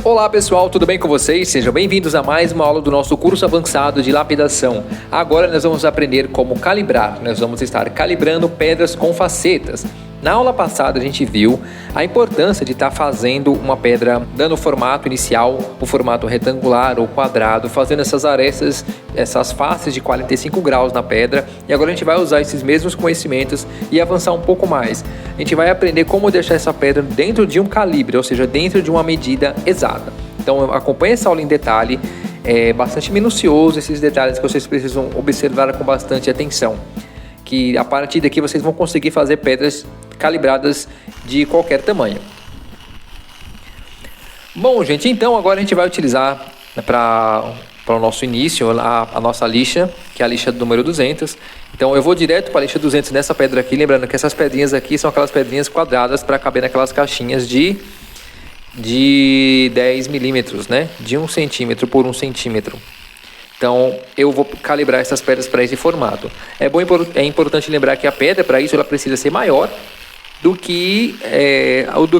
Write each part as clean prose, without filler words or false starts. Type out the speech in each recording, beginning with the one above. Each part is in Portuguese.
Olá pessoal, tudo bem com vocês? Sejam bem-vindos a mais uma aula do nosso curso avançado de lapidação. Agora nós vamos aprender como calibrar. Nós vamos estar calibrando pedras com facetas. Na aula passada a gente viu a importância de estar fazendo uma pedra, dando o formato inicial, o formato retangular ou quadrado, fazendo essas arestas, essas faces de 45 graus na pedra. E agora a gente vai usar esses mesmos conhecimentos e avançar um pouco mais. A gente vai aprender como deixar essa pedra dentro de um calibre, ou seja, dentro de uma medida exata. Então acompanhe essa aula em detalhe, é bastante minucioso esses detalhes que vocês precisam observar com bastante atenção. Que a partir daqui vocês vão conseguir fazer pedras calibradas de qualquer tamanho. Bom, gente, então agora a gente vai utilizar para o nosso início a nossa lixa, que é a lixa do número 200. Então eu vou direto para a lixa 200 nessa pedra aqui, lembrando que essas pedrinhas aqui são aquelas pedrinhas quadradas para caber naquelas caixinhas de 10 milímetros, né? De 1 centímetro por 1 centímetro. Então, eu vou calibrar essas pedras para esse formato. É importante lembrar que a pedra, para isso, ela precisa ser maior do que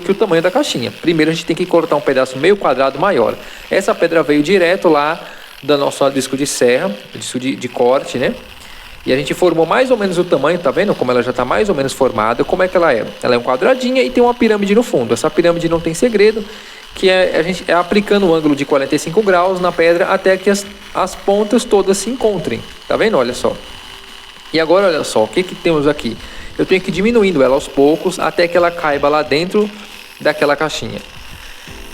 o tamanho da caixinha. Primeiro, a gente tem que cortar um pedaço meio quadrado maior. Essa pedra veio direto lá do nosso disco de serra, disco de corte, né? E a gente formou mais ou menos o tamanho, tá vendo? Como ela já está mais ou menos formada. Como é que ela é? Ela é um quadradinha e tem uma pirâmide no fundo. Essa pirâmide não tem segredo, que a gente é aplicando o ângulo de 45 graus na pedra até que as pontas todas se encontrem. Tá vendo? Olha só. E agora, olha só, o que temos aqui? Eu tenho que ir diminuindo ela aos poucos até que ela caiba lá dentro daquela caixinha.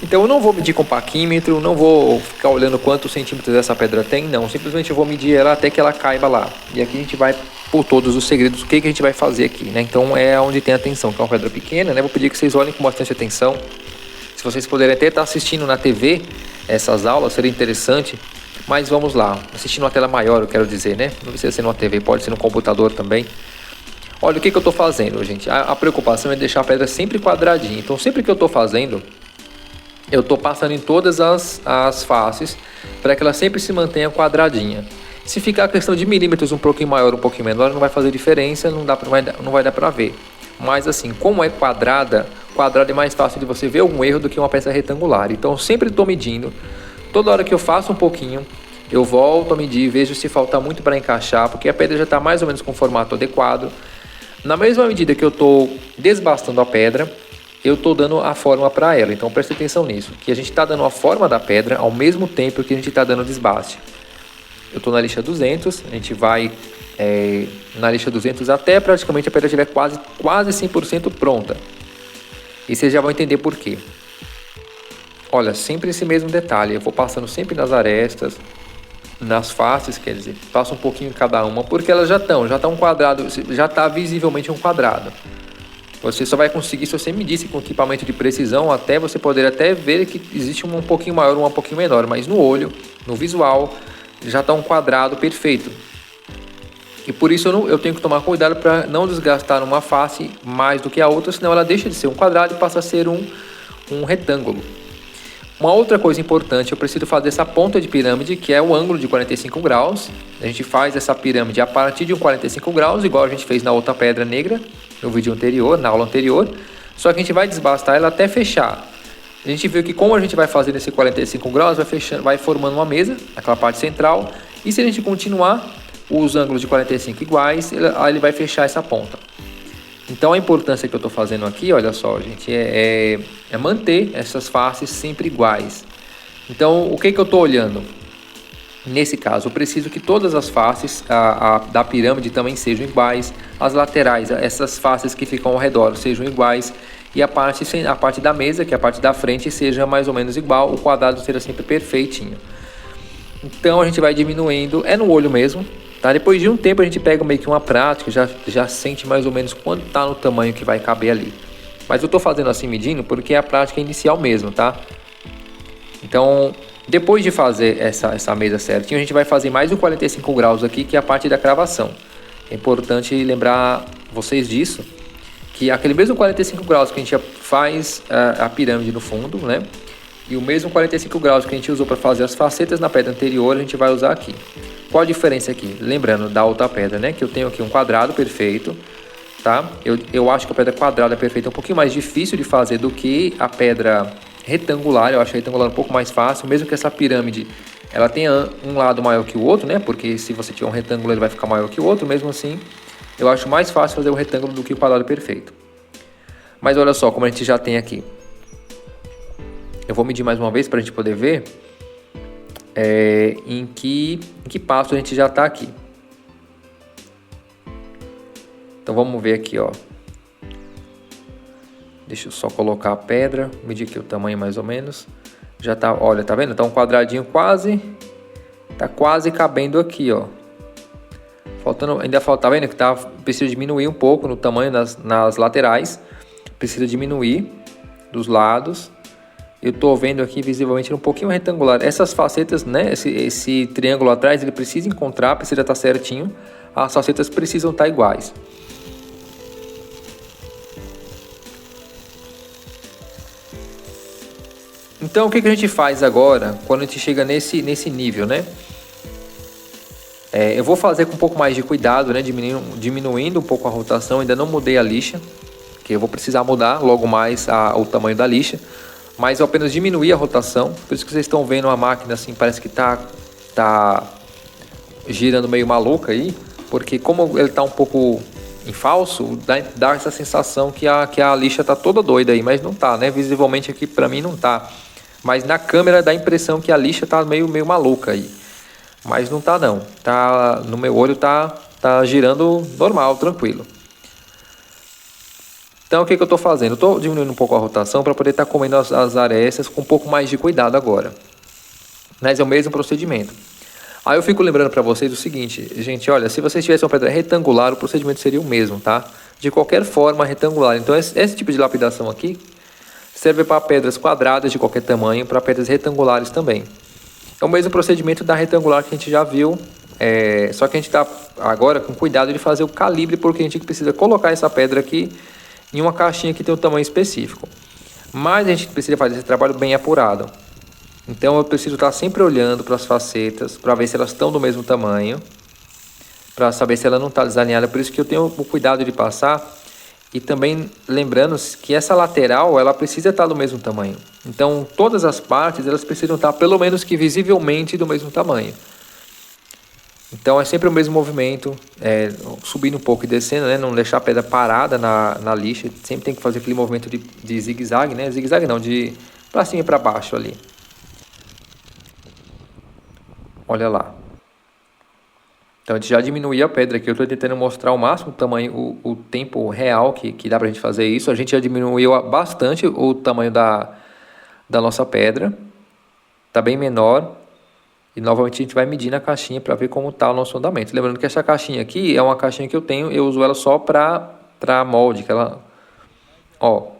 Então eu não vou medir com paquímetro, não vou ficar olhando quantos centímetros essa pedra tem, não. Simplesmente eu vou medir ela até que ela caiba lá. E aqui a gente vai por todos os segredos, o que a gente vai fazer aqui, né? Então é onde tem atenção, que é uma pedra pequena, né? Vou pedir que vocês olhem com bastante atenção. Se vocês puderem até estar assistindo na TV essas aulas, seria interessante. Mas vamos lá, assistindo uma tela maior, eu quero dizer, né? Não precisa ser numa TV, pode ser no computador também. Olha, o que eu estou fazendo, gente? A preocupação é deixar a pedra sempre quadradinha. Então sempre que eu estou fazendo, eu estou passando em todas as faces para que ela sempre se mantenha quadradinha. Se ficar a questão de milímetros um pouquinho maior, um pouquinho menor, não vai fazer diferença, não vai dar para ver. Mas assim, como é quadrada é mais fácil de você ver algum erro do que uma peça retangular. Então sempre estou medindo. Toda hora que eu faço um pouquinho, eu volto a medir, vejo se falta muito para encaixar, porque a pedra já está mais ou menos com o formato adequado. Na mesma medida que eu estou desbastando a pedra, eu estou dando a forma para ela. Então preste atenção nisso, que a gente está dando a forma da pedra ao mesmo tempo que a gente está dando desbaste. Eu estou na lixa 200, a gente vai na lixa 200 até praticamente a pedra estiver quase 100% pronta. E vocês já vão entender por quê. Olha, sempre esse mesmo detalhe, eu vou passando sempre nas arestas, nas faces, quer dizer, passo um pouquinho em cada uma, porque elas já está um quadrado, já está visivelmente um quadrado. Você só vai conseguir se você medisse com equipamento de precisão, até você poder até ver que existe um pouquinho maior, um pouquinho menor, mas no olho, no visual, já está um quadrado perfeito. E por isso eu tenho que tomar cuidado para não desgastar uma face mais do que a outra, senão ela deixa de ser um quadrado e passa a ser um retângulo. Uma outra coisa importante, eu preciso fazer essa ponta de pirâmide, que é o ângulo de 45 graus. A gente faz essa pirâmide a partir de um 45 graus, igual a gente fez na outra pedra negra, no vídeo anterior, na aula anterior. Só que a gente vai desbastar ela até fechar. A gente viu que como a gente vai fazer nesse 45 graus, vai formando uma mesa, aquela parte central. E se a gente continuar os ângulos de 45 iguais, ele vai fechar essa ponta. Então a importância que eu estou fazendo aqui, olha só, gente, é manter essas faces sempre iguais. Então o que eu estou olhando? Nesse caso, eu preciso que todas as faces da pirâmide também sejam iguais, as laterais, essas faces que ficam ao redor sejam iguais, e a parte da mesa, que é a parte da frente, seja mais ou menos igual, o quadrado seja sempre perfeitinho. Então a gente vai diminuindo, é no olho mesmo. Tá? Depois de um tempo a gente pega meio que uma prática, já sente mais ou menos quanto está no tamanho que vai caber ali. Mas eu estou fazendo assim medindo porque é a prática inicial mesmo, tá? Então, depois de fazer essa mesa certinho, a gente vai fazer mais um 45 graus aqui, que é a parte da cravação. É importante lembrar vocês disso, que aquele mesmo 45 graus que a gente faz a pirâmide no fundo, né? E o mesmo 45 graus que a gente usou para fazer as facetas na pedra anterior, a gente vai usar aqui. Qual a diferença aqui? Lembrando da outra pedra, né? Que eu tenho aqui um quadrado perfeito, tá? Eu acho que a pedra quadrada perfeita é um pouquinho mais difícil de fazer do que a pedra retangular. Eu acho a retangular um pouco mais fácil, mesmo que essa pirâmide ela tenha um lado maior que o outro, né? Porque se você tiver um retângulo ele vai ficar maior que o outro, mesmo assim eu acho mais fácil fazer o retângulo do que o quadrado perfeito. Mas olha só como a gente já tem aqui. Eu vou medir mais uma vez para a gente poder ver em que passo a gente já está aqui. Então vamos ver aqui, ó. Deixa eu só colocar a pedra, medir aqui o tamanho mais ou menos. Já tá, olha, tá vendo? Tá um quadradinho quase, tá quase cabendo aqui, ó. Faltando, ainda falta, tá vendo que tá, precisa diminuir um pouco no tamanho nas laterais. Precisa diminuir dos lados. Eu tô vendo aqui visivelmente um pouquinho retangular. Essas facetas, né? Esse triângulo atrás, ele precisa encontrar, precisa estar certinho. As facetas precisam estar iguais. Então, o que a gente faz agora, quando a gente chega nesse nível, né? Eu vou fazer com um pouco mais de cuidado, né? Diminuindo um pouco a rotação. Ainda não mudei a lixa, que eu vou precisar mudar logo mais o tamanho da lixa. Mas eu apenas diminuí a rotação. Por isso que vocês estão vendo a máquina assim, parece que tá girando meio maluca aí. Porque como ele tá um pouco em falso, dá essa sensação que a lixa tá toda doida aí. Mas não tá, né? Visivelmente aqui pra mim não tá. Mas na câmera dá a impressão que a lixa tá meio maluca aí. Mas não tá não. Tá, no meu olho tá girando normal, tranquilo. Então o que eu estou fazendo? Eu estou diminuindo um pouco a rotação para poder estar comendo as arestas com um pouco mais de cuidado agora. Mas é o mesmo procedimento. Aí eu fico lembrando para vocês o seguinte, gente, olha, se vocês tivessem uma pedra retangular, o procedimento seria o mesmo, tá? De qualquer forma retangular. Então esse tipo de lapidação aqui serve para pedras quadradas de qualquer tamanho, para pedras retangulares também. É o mesmo procedimento da retangular que a gente já viu, só que a gente está agora com cuidado de fazer o calibre, porque a gente precisa colocar essa pedra aqui em uma caixinha que tem um tamanho específico. Mas a gente precisa fazer esse trabalho bem apurado. Então eu preciso estar sempre olhando para as facetas, para ver se elas estão do mesmo tamanho, para saber se ela não está desalinhada. Por isso que eu tenho o cuidado de passar. E também lembrando que essa lateral, ela precisa estar do mesmo tamanho. Então, todas as partes, elas precisam estar pelo menos que visivelmente do mesmo tamanho. Então, é sempre o mesmo movimento, subindo um pouco e descendo, né? Não deixar a pedra parada na lixa. Sempre tem que fazer aquele movimento de zigue-zague, né? Zigue-zague não, de para cima e para baixo ali. Olha lá. Então a gente já diminuiu a pedra aqui, eu estou tentando mostrar ao máximo o tamanho, o tempo real que dá para a gente fazer isso. A gente já diminuiu bastante o tamanho da nossa pedra, está bem menor. E novamente a gente vai medir na caixinha para ver como está o nosso fundamento. Lembrando que essa caixinha aqui é uma caixinha que eu uso ela só para molde. Que ela, ó,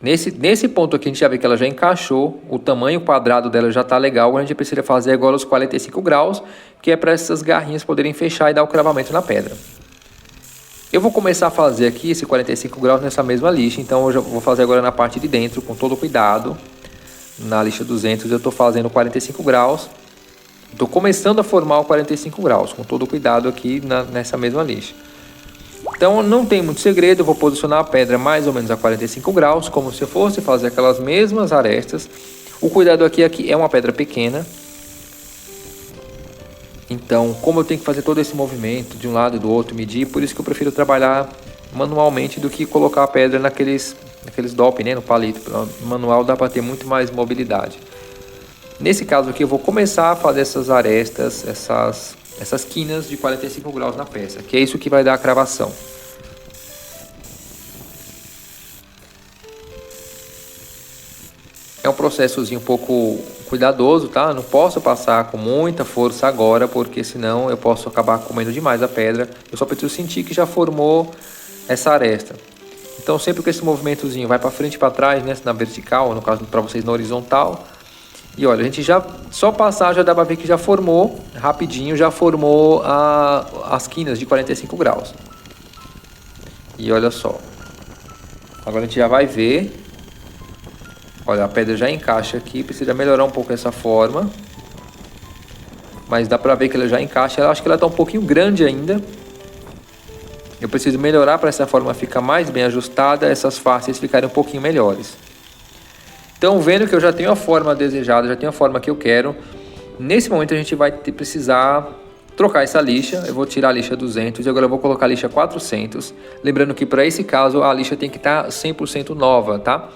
nesse ponto aqui a gente já vê que ela já encaixou, o tamanho quadrado dela já está legal. A gente precisa fazer agora os 45 graus, que é para essas garrinhas poderem fechar e dar o cravamento na pedra. Eu vou começar a fazer aqui esse 45 graus nessa mesma lixa, então eu já vou fazer agora na parte de dentro com todo cuidado. Na lixa 200 eu estou fazendo 45 graus, estou começando a formar o 45 graus, com todo cuidado aqui nessa mesma lixa. Então não tem muito segredo, eu vou posicionar a pedra mais ou menos a 45 graus, como se eu fosse fazer aquelas mesmas arestas. O cuidado aqui é uma pedra pequena. Então, como eu tenho que fazer todo esse movimento de um lado e do outro, medir, por isso que eu prefiro trabalhar manualmente do que colocar a pedra naqueles doping, né, no palito. No manual dá para ter muito mais mobilidade. Nesse caso aqui eu vou começar a fazer essas arestas, essas quinas de 45 graus na peça, que é isso que vai dar a cravação. É um processozinho um pouco cuidadoso, tá? Não posso passar com muita força agora, porque senão eu posso acabar comendo demais a pedra. Eu só preciso sentir que já formou essa aresta. Então sempre com esse movimentozinho vai para frente e para trás, né? Na vertical, no caso para vocês na horizontal. E olha, a gente já só passar já dá para ver que já formou rapidinho, já formou as quinas de 45 graus. E olha só. Agora a gente já vai ver. Olha, a pedra já encaixa aqui, precisa melhorar um pouco essa forma. Mas dá pra ver que ela já encaixa, eu acho que ela tá um pouquinho grande ainda. Eu preciso melhorar para essa forma ficar mais bem ajustada, essas faces ficarem um pouquinho melhores. Então, vendo que eu já tenho a forma desejada, já tenho a forma que eu quero, nesse momento a gente vai precisar trocar essa lixa. Eu vou tirar a lixa 200 e agora eu vou colocar a lixa 400. Lembrando que para esse caso a lixa tem que estar 100% nova, tá?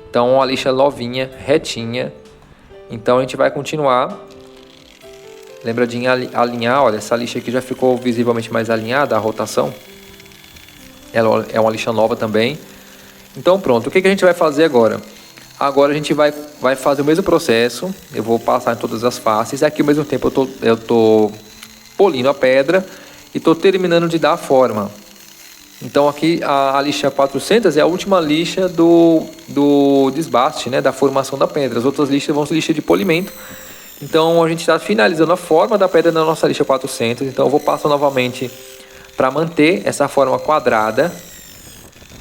Então a lixa novinha, retinha. Então a gente vai continuar. Lembra de alinhar, olha, essa lixa aqui já ficou visivelmente mais alinhada, a rotação. Ela é uma lixa nova também. Então pronto, o que a gente vai fazer agora? Agora a gente vai fazer o mesmo processo. Eu vou passar em todas as faces. Aqui ao mesmo tempo eu tô polindo a pedra e tô terminando de dar a forma. Então aqui a lixa 400 é a última lixa do desbaste, né, da formação da pedra. As outras lixas vão ser lixa de polimento. Então a gente está finalizando a forma da pedra na nossa lixa 400. Então eu vou passar novamente para manter essa forma quadrada.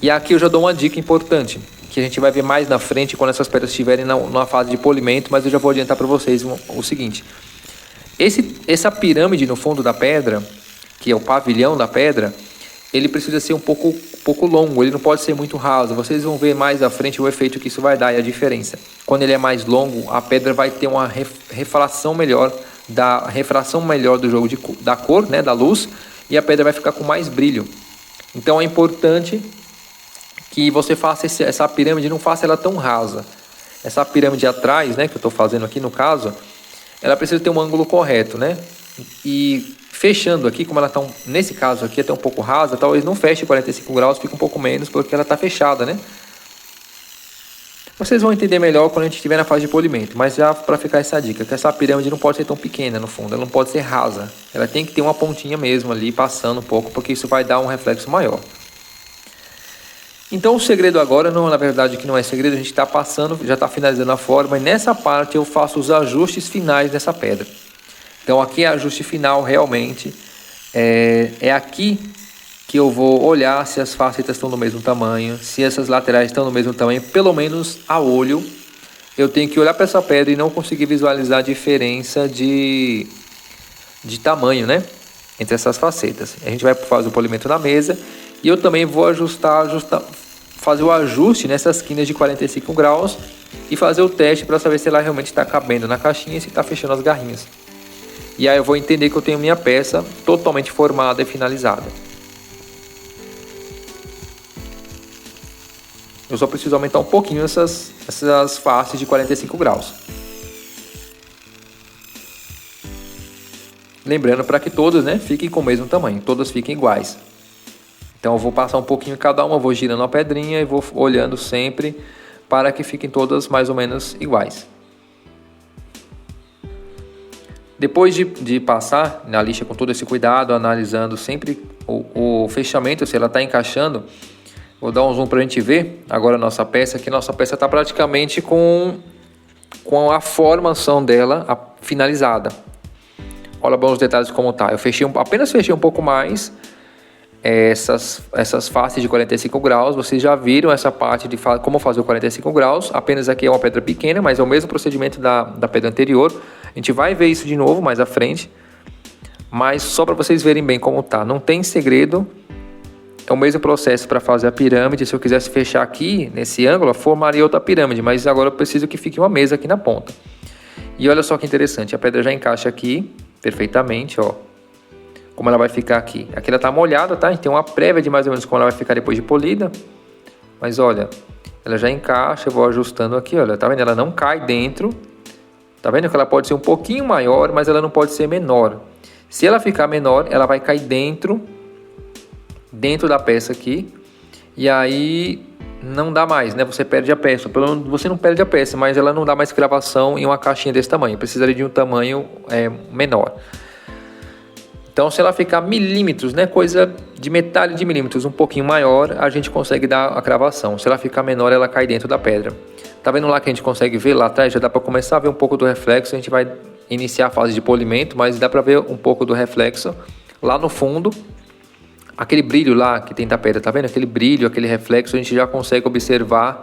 E aqui eu já dou uma dica importante, que a gente vai ver mais na frente quando essas pedras estiverem na fase de polimento, mas eu já vou adiantar para vocês o seguinte. Essa pirâmide no fundo da pedra, que é o pavilhão da pedra, ele precisa ser um pouco longo, ele não pode ser muito raso. Vocês vão ver mais à frente o efeito que isso vai dar e a diferença. Quando ele é mais longo, a pedra vai ter uma refração melhor do jogo da cor, né, da luz, e a pedra vai ficar com mais brilho. Então é importante que você faça essa pirâmide, não faça ela tão rasa. Essa pirâmide atrás, né, que eu estou fazendo aqui no caso, ela precisa ter um ângulo correto, né? E fechando aqui, como ela está, nesse caso aqui, até um pouco rasa, talvez não feche 45 graus, fica um pouco menos, porque ela está fechada, né? Vocês vão entender melhor quando a gente estiver na fase de polimento, mas já para ficar essa dica, que essa pirâmide não pode ser tão pequena no fundo, ela não pode ser rasa. Ela tem que ter uma pontinha mesmo ali, passando um pouco, porque isso vai dar um reflexo maior. Então o segredo agora, na verdade que não é segredo, a gente está passando, já está finalizando a forma, e nessa parte eu faço os ajustes finais dessa pedra. Então aqui é ajuste final realmente, é aqui que eu vou olhar se as facetas estão do mesmo tamanho, se essas laterais estão do mesmo tamanho, pelo menos a olho. Eu tenho que olhar para essa pedra e não conseguir visualizar a diferença de tamanho, né, entre essas facetas. A gente vai fazer o polimento na mesa e eu também vou fazer o ajuste nessas quinas de 45 graus e fazer o teste para saber se ela realmente está cabendo na caixinha e se está fechando as garrinhas. E aí eu vou entender que eu tenho minha peça totalmente formada e finalizada. Eu só preciso aumentar um pouquinho essas faces de 45 graus. Lembrando para que todas, né, fiquem com o mesmo tamanho, todas fiquem iguais. Então eu vou passar um pouquinho cada uma, vou girando a pedrinha e vou olhando sempre para que fiquem todas mais ou menos iguais. Depois de passar na lixa com todo esse cuidado, analisando sempre o fechamento, se ela está encaixando, vou dar um zoom para a gente ver agora a nossa peça, que nossa peça está praticamente com a formação dela finalizada. Olha bom os detalhes como tá. Eu apenas fechei um pouco mais essas faces de 45 graus. Vocês já viram essa parte de como fazer o 45 graus. Apenas aqui é uma pedra pequena, mas é o mesmo procedimento da pedra anterior. A gente vai ver isso de novo mais à frente. Mas só para vocês verem bem como tá. Não tem segredo. É o mesmo processo para fazer a pirâmide. Se eu quisesse fechar aqui, nesse ângulo, eu formaria outra pirâmide. Mas agora eu preciso que fique uma mesa aqui na ponta. E olha só que interessante. A pedra já encaixa aqui perfeitamente, ó. Como ela vai ficar aqui. Aqui ela tá molhada, tá? A gente tem uma prévia de mais ou menos como ela vai ficar depois de polida. Mas olha, ela já encaixa, eu vou ajustando aqui, olha. Tá vendo? Ela não cai dentro. Tá vendo que ela pode ser um pouquinho maior, mas ela não pode ser menor. Se ela ficar menor, ela vai cair dentro da peça aqui. E aí não dá mais, né? Você perde a peça. Pelo menos você não perde a peça, mas ela não dá mais gravação em uma caixinha desse tamanho. Precisaria de um tamanho menor. Então, se ela ficar milímetros, né, coisa de metade de milímetros, um pouquinho maior, a gente consegue dar a cravação. Se ela ficar menor, ela cai dentro da pedra. Tá vendo lá que a gente consegue ver lá atrás? Já dá para começar a ver um pouco do reflexo. A gente vai iniciar a fase de polimento, mas dá para ver um pouco do reflexo lá no fundo. Aquele brilho lá que tem da pedra, tá vendo? Aquele brilho, aquele reflexo, a gente já consegue observar.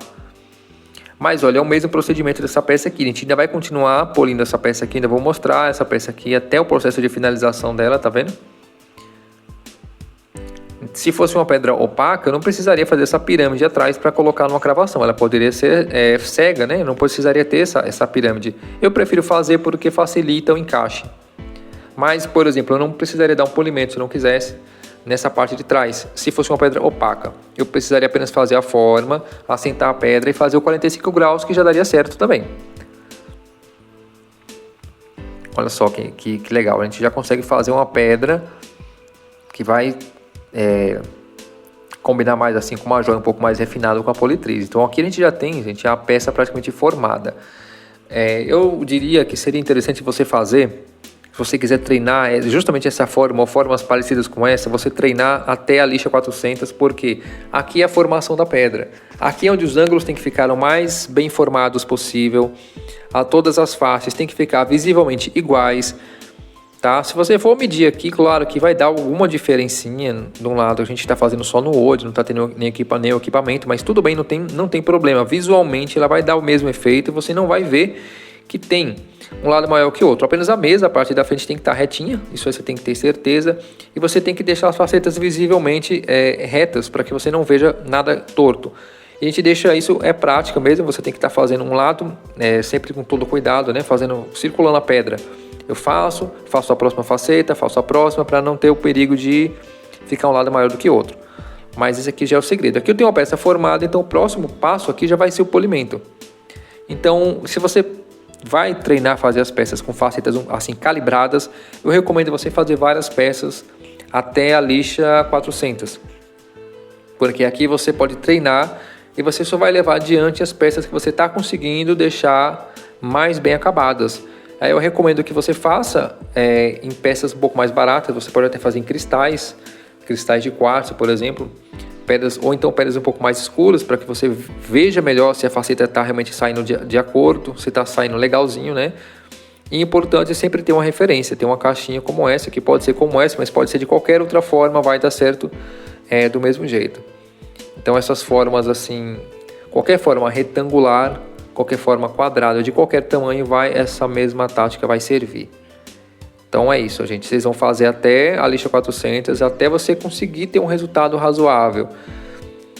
Mas olha, é o mesmo procedimento dessa peça aqui. A gente ainda vai continuar polindo essa peça aqui. Ainda vou mostrar essa peça aqui até o processo de finalização dela, tá vendo? Se fosse uma pedra opaca, eu não precisaria fazer essa pirâmide atrás para colocar numa cravação. Ela poderia ser cega, né? Eu não precisaria ter essa pirâmide. Eu prefiro fazer porque facilita o encaixe. Mas, por exemplo, eu não precisaria dar um polimento se eu não quisesse nessa parte de trás. Se fosse uma pedra opaca, eu precisaria apenas fazer a forma, assentar a pedra e fazer o 45 graus, que já daria certo também. Olha só que legal, a gente já consegue fazer uma pedra que vai combinar mais assim com uma joia um pouco mais refinada com a politriz. Então aqui a gente já tem, gente, a peça praticamente formada. Eu diria que seria interessante você fazer, se você quiser treinar justamente essa forma ou formas parecidas com essa, você treinar até a lixa 400, porque aqui é a formação da pedra. Aqui é onde os ângulos têm que ficar o mais bem formados possível. Todas as faces têm que ficar visivelmente iguais. Tá? Se você for medir aqui, claro que vai dar alguma diferencinha. De um lado a gente está fazendo só no olho, não está tendo nem equipamento, mas tudo bem, não tem problema. Visualmente ela vai dar o mesmo efeito e você não vai ver que tem um lado maior que o outro. Apenas a mesa, a parte da frente tem que estar retinha, isso aí você tem que ter certeza. E você tem que deixar as facetas visivelmente retas, para que você não veja nada torto. E a gente deixa isso, prática mesmo, você tem que estar fazendo um lado, sempre com todo cuidado, né? Circulando a pedra. Eu faço a próxima faceta, faço a próxima, para não ter o perigo de ficar um lado maior do que o outro. Mas esse aqui já é o segredo. Aqui eu tenho uma peça formada, então o próximo passo aqui já vai ser o polimento. Então, se você vai treinar fazer as peças com facetas assim calibradas, eu recomendo você fazer várias peças até a lixa 400. Porque aqui você pode treinar e você só vai levar adiante as peças que você está conseguindo deixar mais bem acabadas. Aí eu recomendo que você faça em peças um pouco mais baratas. Você pode até fazer em cristais de quartzo, por exemplo, ou então pedras um pouco mais escuras, para que você veja melhor se a faceta está realmente saindo de acordo, se está saindo legalzinho, né? E é importante sempre ter uma referência, ter uma caixinha como essa, que pode ser como essa, mas pode ser de qualquer outra forma, vai dar certo do mesmo jeito. Então essas formas assim, qualquer forma retangular, qualquer forma quadrada, de qualquer tamanho, essa mesma tática vai servir. Então é isso, gente. Vocês vão fazer até a lixa 400, até você conseguir ter um resultado razoável.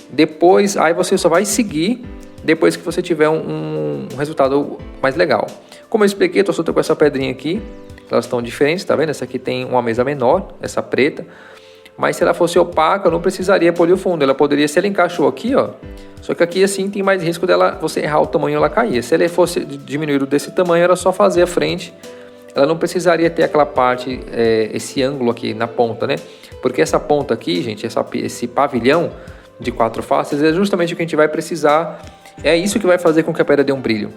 Depois, aí você só vai seguir depois que você tiver um resultado mais legal. Como eu expliquei, estou soltando com essa pedrinha aqui. Elas estão diferentes, tá vendo? Essa aqui tem uma mesa menor, essa preta. Mas se ela fosse opaca, eu não precisaria polir o fundo. Ela poderia, se ela encaixou aqui, ó. Só que aqui assim tem mais risco dela, você errar o tamanho e ela cair. Se ela fosse diminuído desse tamanho, era só fazer a frente. Ela não precisaria ter aquela parte, esse ângulo aqui na ponta, né? Porque essa ponta aqui, gente, esse pavilhão de 4 faces é justamente o que a gente vai precisar. É isso que vai fazer com que a pedra dê um brilho.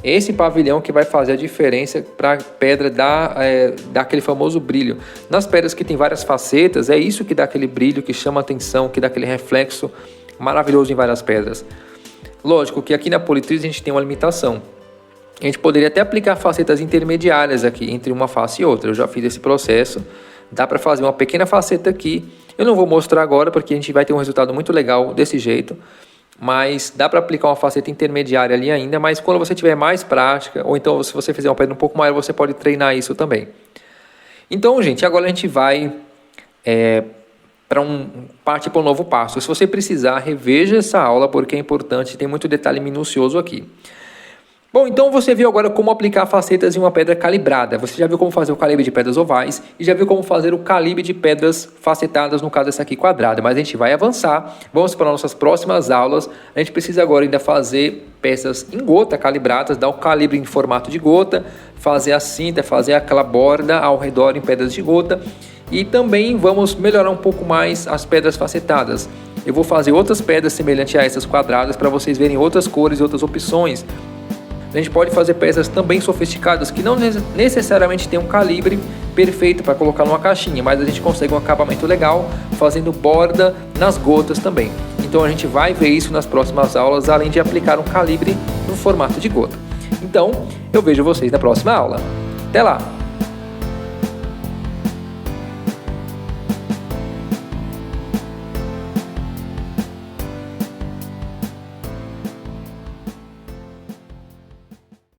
Esse pavilhão que vai fazer a diferença para a pedra dar aquele famoso brilho. Nas pedras que tem várias facetas, é isso que dá aquele brilho, que chama a atenção, que dá aquele reflexo maravilhoso em várias pedras. Lógico que aqui na politriz a gente tem uma limitação. A gente poderia até aplicar facetas intermediárias aqui entre uma face e outra. Eu já fiz esse processo. Dá para fazer uma pequena faceta aqui. Eu não vou mostrar agora porque a gente vai ter um resultado muito legal desse jeito. Mas dá para aplicar uma faceta intermediária ali ainda. Mas quando você tiver mais prática, ou então se você fizer uma pedra um pouco maior, você pode treinar isso também. Então, gente, agora a gente vai partir para um novo passo. Se você precisar, reveja essa aula porque é importante, tem muito detalhe minucioso aqui. Bom, então você viu agora como aplicar facetas em uma pedra calibrada. Você já viu como fazer o calibre de pedras ovais e já viu como fazer o calibre de pedras facetadas, no caso essa aqui quadrada. Mas a gente vai avançar, vamos para nossas próximas aulas. A gente precisa agora ainda fazer peças em gota calibradas, dar o calibre em formato de gota, fazer a cinta, fazer aquela borda ao redor em pedras de gota. E também vamos melhorar um pouco mais as pedras facetadas. Eu vou fazer outras pedras semelhantes a essas quadradas para vocês verem outras cores e outras opções. A gente pode fazer peças também sofisticadas que não necessariamente tem um calibre perfeito para colocar numa caixinha, mas a gente consegue um acabamento legal fazendo borda nas gotas também. Então a gente vai ver isso nas próximas aulas, além de aplicar um calibre no formato de gota. Então eu vejo vocês na próxima aula. Até lá!